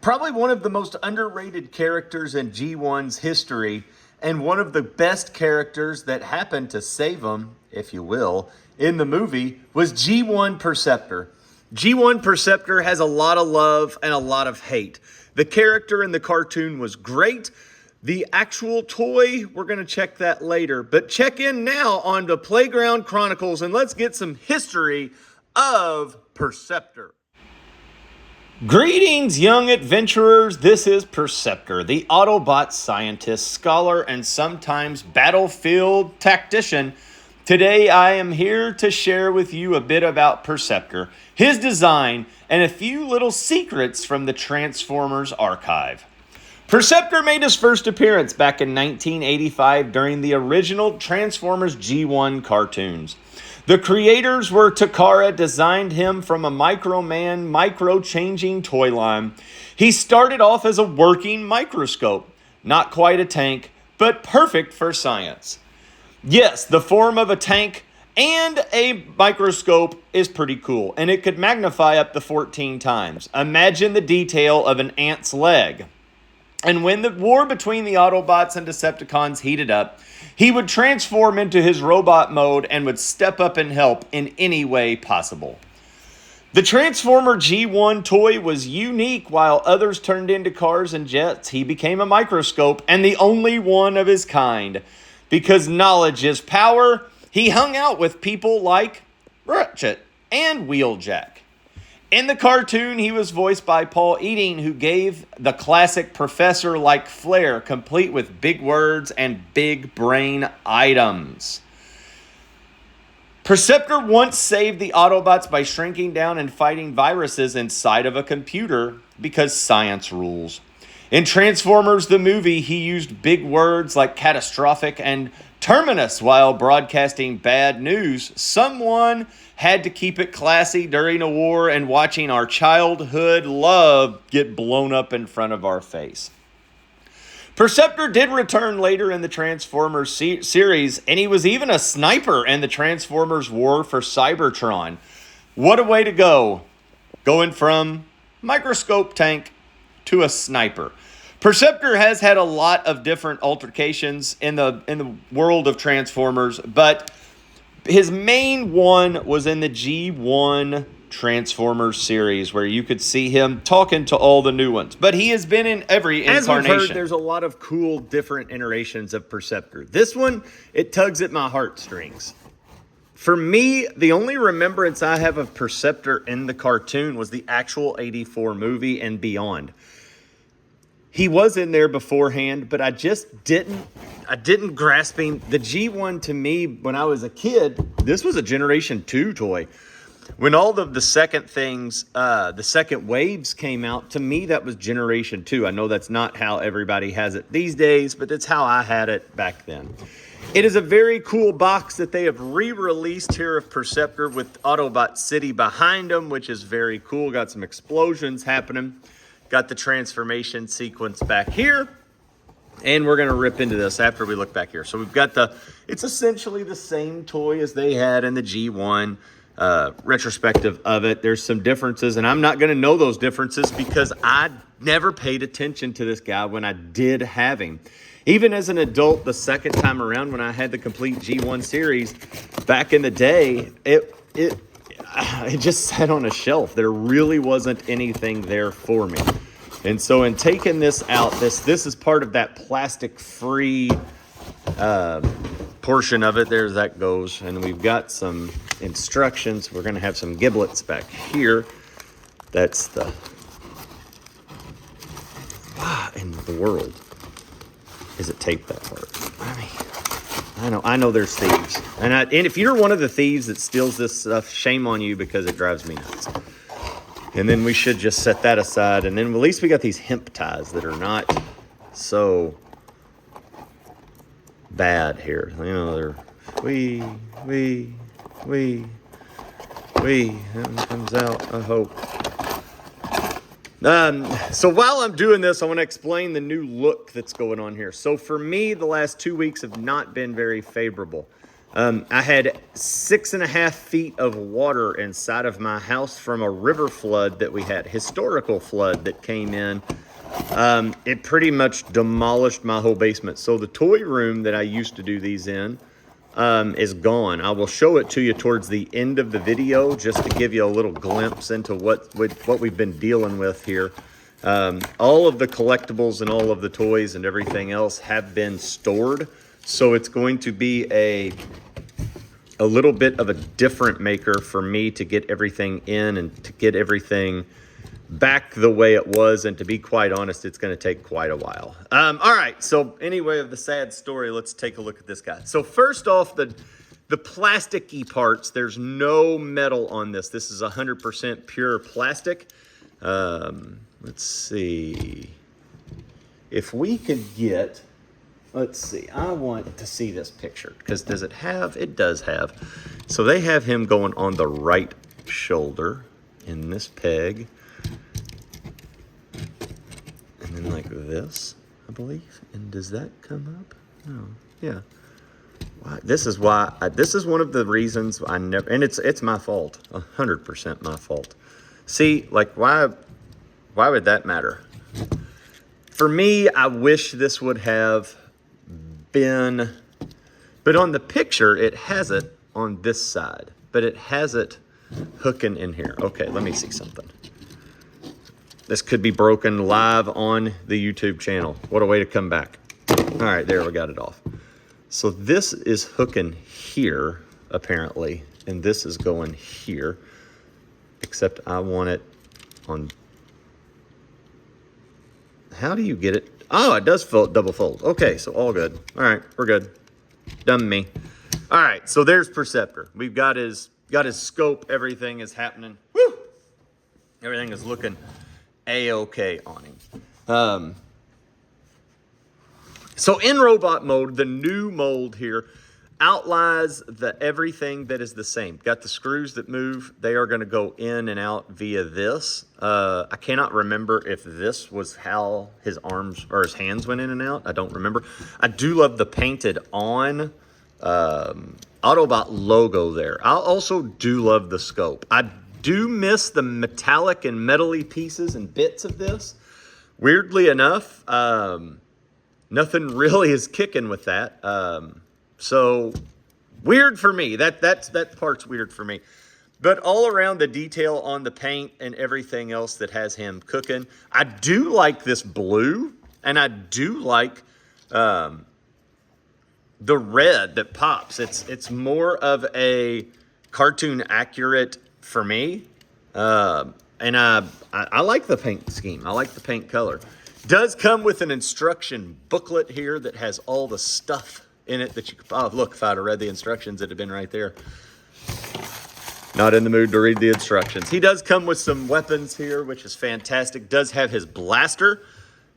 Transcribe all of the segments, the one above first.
Probably one of the most underrated characters in G1's history, and one of the best characters that happened to save him, if you will, in the movie, was G1 Perceptor. G1 Perceptor has a lot of love and a lot of hate. The character in the cartoon was great. The actual toy, we're going to check that later. But check in now on the Playground Chronicles, and let's get some history of Perceptor. Greetings, young adventurers. This is Perceptor, the Autobot scientist, scholar, and sometimes battlefield tactician. Today, I am here to share with you a bit about Perceptor, his design, and a few little secrets from the Transformers archive. Perceptor made his first appearance back in 1985 during the original Transformers G1 cartoons. The creators were Takara, designed him from a Microman micro-changing toy line. He started off as a working microscope, not quite a tank, but perfect for science. Yes, the form of a tank and a microscope is pretty cool, and it could magnify up to 14 times. Imagine the detail of an ant's leg. And when the war between the Autobots and Decepticons heated up, he would transform into his robot mode and would step up and help in any way possible. The Transformer G1 toy was unique. While others turned into cars and jets, he became a microscope, and the only one of his kind. Because knowledge is power, he hung out with people like Ratchet and Wheeljack. In the cartoon, he was voiced by Paul Eating, who gave the classic professor-like flair, complete with big words and big brain items. Perceptor once saved the Autobots by shrinking down and fighting viruses inside of a computer because science rules. In Transformers the movie, he used big words like catastrophic and terminus while broadcasting bad news. Someone had to keep it classy during a war and watching our childhood love get blown up in front of our face. Perceptor did return later in the Transformers series, and he was even a sniper in the Transformers War for Cybertron. What a way to go, going from microscope tank to a sniper. Perceptor has had a lot of different altercations in the world of Transformers, but his main one was in the G1 Transformers series, where you could see him talking to all the new ones. But he has been in every incarnation. As we've heard, there's a lot of cool different iterations of Perceptor. This one, it tugs at my heartstrings. For me, the only remembrance I have of Perceptor in the cartoon was the actual 84 movie and beyond. He was in there beforehand, but I just didn't grasp him. The G1 to me, when I was a kid, this was a Generation 2 toy. When all of the second things, the second waves came out, to me that was Generation 2. I know that's not how everybody has it these days, but that's how I had it back then. It is a very cool box that they have re-released here of Perceptor with Autobot City behind them, which is very cool. Got some explosions happening. Got the transformation sequence back here. And we're going to rip into this after we look back here. So we've got it's essentially the same toy as they had in the G1 retrospective of it. There's some differences, and I'm not going to know those differences because I never paid attention to this guy when I did have him. Even as an adult, the second time around when I had the complete G1 series back in the day, it just sat on a shelf. There really wasn't anything there for me. And so in taking this out, this is part of that plastic-free portion of it. There's that goes. And we've got some instructions. We're going to have some giblets back here. That's the... Why in the world is it taped that part? I know there's thieves. And if you're one of the thieves that steals this stuff, shame on you, because it drives me nuts. And then we should just set that aside. And then at least we got these hemp ties that are not so bad here. You know, they're wee. That one comes out, I hope. So while I'm doing this, I want to explain the new look that's going on here. So for me, the last 2 weeks have not been very favorable. I had 6.5 feet of water inside of my house from a river flood that we had, historical flood that came in. It pretty much demolished my whole basement. So the toy room that I used to do these in is gone. I will show it to you towards the end of the video just to give you a little glimpse into what we've been dealing with here. All of the collectibles and all of the toys and everything else have been stored. So it's going to be a little bit of a different maker for me to get everything in and to get everything back the way it was. And to be quite honest, it's going to take quite a while. All right. So anyway, of the sad story, let's take a look at this guy. So first off, the plasticky parts, there's no metal on this. This is 100% pure plastic. Let's see if we could get, let's see, I want to see this picture because does it have, it does have. So they have him going on the right shoulder in this peg. And then like this, I believe. And does that come up? No, yeah. Wow. This is why, this is one of the reasons I never, and it's my fault, 100% my fault. See, like why would that matter? For me, I wish this would have been, but on the picture, it has it on this side, but it has it hooking in here. Okay, let me see something. This could be broken live on the YouTube channel. What a way to come back. All right, there, we got it off. So this is hooking here, apparently, and this is going here, except I want it on. How do you get it? Oh, it does fold, double fold. Okay, so all good. All right, we're good. Done me. All right, so there's Perceptor. We've got his scope. Everything is happening. Woo! Everything is looking A-okay on him. So in robot mode, the new mold here outlines everything that is the same. Got the screws that move. They are going to go in and out via this. I cannot remember if this was how his arms or his hands went in and out. I don't remember. I do love the painted on Autobot logo there. I also do love the scope. I do miss the metallic and metally pieces and bits of this. Weirdly enough, nothing really is kicking with that. So weird for me. That part's weird for me. But all around the detail on the paint and everything else that has him cooking, I do like this blue, and I do like the red that pops. It's more of a cartoon accurate for me, and I like the paint scheme. I like the paint color. Does come with an instruction booklet here that has all the stuff in it that you could, oh, look, if I'd have read the instructions, it'd have been right there. Not in the mood to read the instructions. He does come with some weapons here, which is fantastic. Does have his blaster.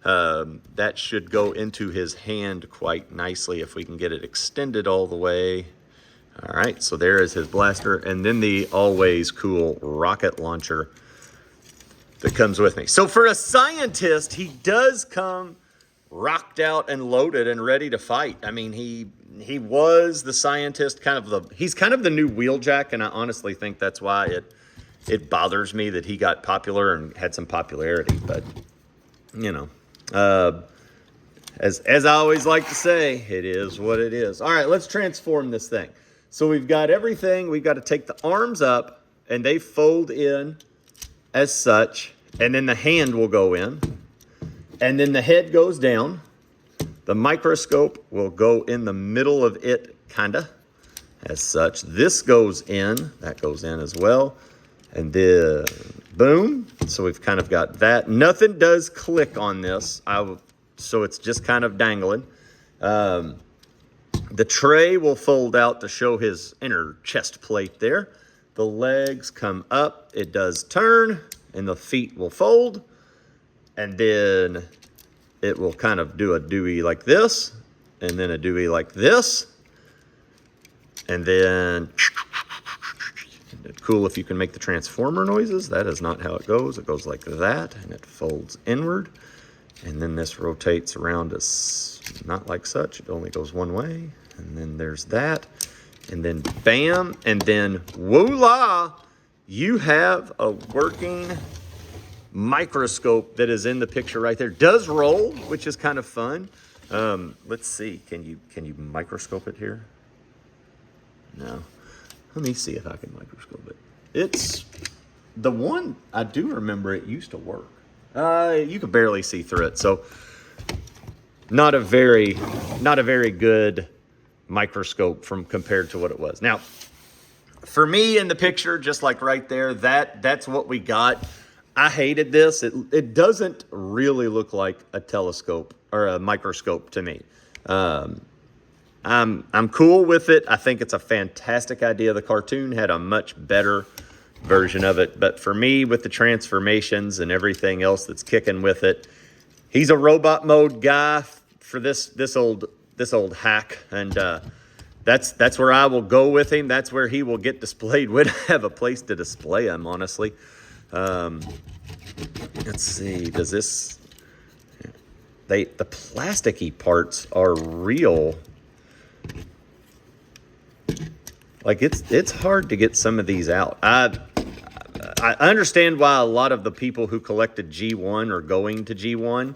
That should go into his hand quite nicely if we can get it extended all the way. All right, so there is his blaster. And then the always cool rocket launcher that comes with me. So for a scientist, he does come rocked out and loaded and ready to fight. I mean, he was the scientist, he's kind of the new Wheeljack, and I honestly think that's why it bothers me that he got popular and had some popularity. But you know, as I always like to say, it is what it is. All right, let's transform this thing. So we've got everything. We've got to take the arms up, and they fold in as such, and then the hand will go in. And then the head goes down. The microscope will go in the middle of it, kinda, as such. This goes in. That goes in as well. And then, boom. So we've kind of got that. Nothing does click on this. So it's just kind of dangling. The tray will fold out to show his inner chest plate there. The legs come up. It does turn. And the feet will fold. And then it will kind of do a Dewey like this, and then a Dewey like this. And then, cool if you can make the transformer noises. That is not how it goes. It goes like that, and it folds inward. And then this rotates around us, not like such. It only goes one way. And then there's that. And then bam, and then voila, you have a working microscope that is in the picture right there. Does roll, which is kind of fun. Let's see, can you microscope it here? No. Let me see if I can microscope it. It's the one I do remember it used to work. You could barely see through it, so not a very good microscope from compared to what it was. Now, for me in the picture, just like right there, that's what we got. I hated this. It doesn't really look like a telescope or a microscope to me. I'm cool with it. I think it's a fantastic idea. The cartoon had a much better version of it, but for me, with the transformations and everything else that's kicking with it, he's a robot mode guy for this old hack, and that's where I will go with him. That's where he will get displayed. We'd have a place to display him, honestly. Let's see. Does this? The plasticky parts are real. Like it's hard to get some of these out. I understand why a lot of the people who collected G1 are going to G1.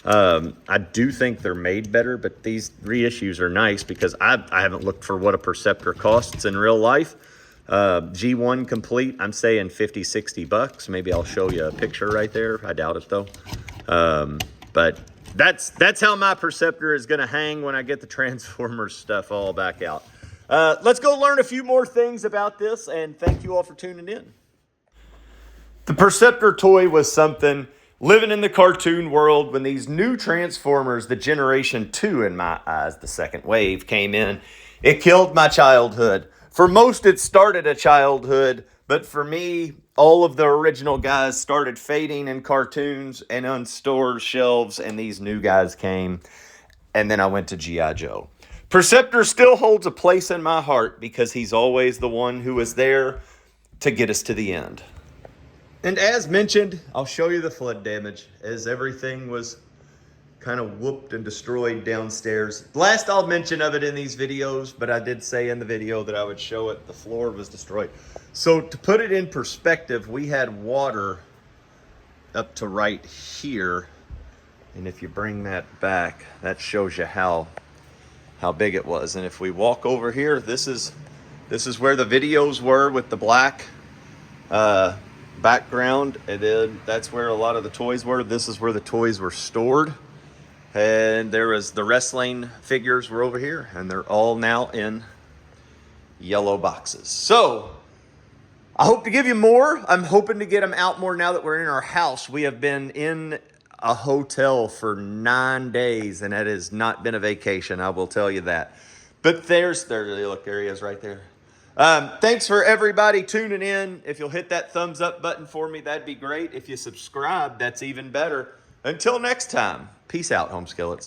I do think they're made better, but these reissues are nice because I haven't looked for what a Perceptor costs in real life. G1 complete, I'm saying 50, 60 bucks. Maybe I'll show you a picture right there. I doubt it though. But that's how my Perceptor is going to hang when I get the Transformers stuff all back out. Let's go learn a few more things about this, and thank you all for tuning in. The Perceptor toy was something living in the cartoon world when these new Transformers, the Generation 2 in my eyes, the second wave, came in. It killed my childhood. For most, it started a childhood, but for me, all of the original guys started fading in cartoons and on store shelves, and these new guys came, and then I went to G.I. Joe. Perceptor still holds a place in my heart because he's always the one who was there to get us to the end. And as mentioned, I'll show you the flood damage as everything was kind of whooped and destroyed downstairs. Last I'll mention of it in these videos, but I did say in the video that I would show it. The floor was destroyed. So to put it in perspective, we had water up to right here. And if you bring that back, that shows you how big it was. And if we walk over here, this is where the videos were with the black background, and then that's where a lot of the toys were. This is where the toys were stored, and there was the wrestling figures were over here, and they're all now in yellow boxes. So I hope to give you more. I'm hoping to get them out more now that we're in our house. We have been in a hotel for 9 days, and that has not been a vacation, I will tell you that. But there he is right there. Thanks for everybody tuning in. If you'll hit that thumbs up button for me, that'd be great. If you subscribe, that's even better. Until next time, peace out, home skillets.